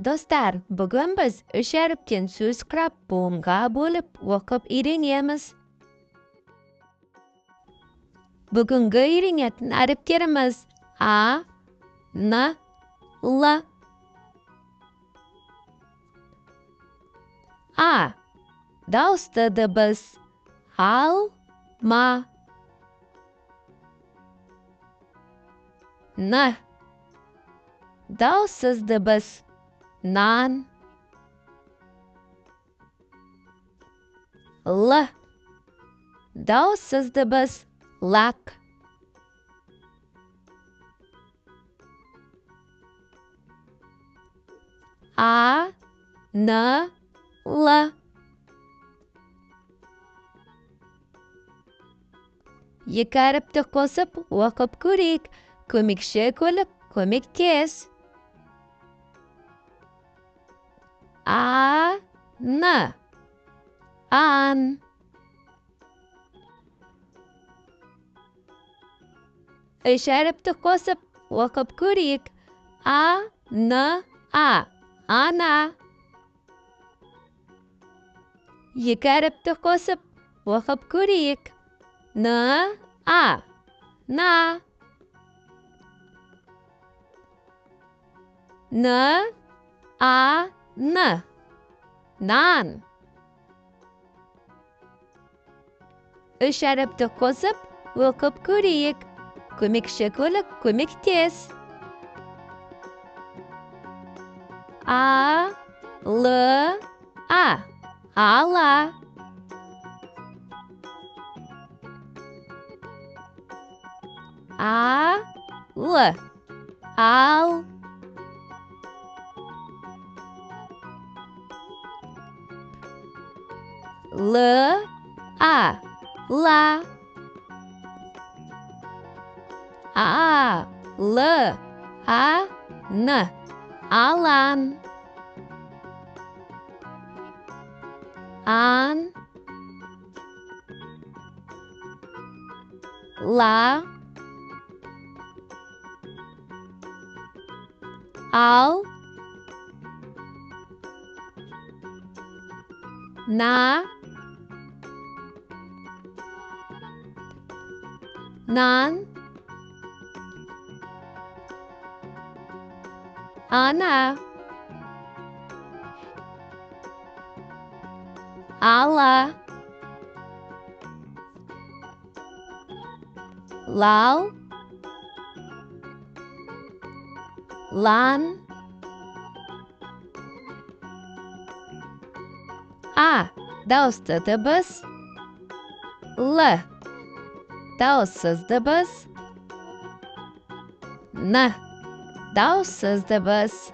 Достар, бүгін біз үш әріптен сөз құрап, буынға бөліп оқып үйренеміз. Бүгінгі үйренетін әріптеріміз А, Н, Л. А. Дауысты дыбыс алма. Н. Дауыссыз дыбыс нан. Л. Дауыссыз дыбыс лак. А, Н, Л. Екі әріпті қосып оқып көрейік. Комекші көлік, көмектес. А, Н, ан. Үш әріпті қосып оқып көрейік. А, Н, а, ана. Екі әріпті қосып оқып көрейік. Н, а, на. Н, а, н, нан. Үш әріпті қосып оқып көрейік. Көмекші көлік, көмектес. А, Л, а, ала. А, Л, ал. Л, а, ла. А, Л, а, н, алан. Ан, ла. Ал, на, нан, ана, ала, лал, лан. А. Дауысты дыбыс. Л. Дауыссыз дыбыс. Н. Дауыссыз дыбыс.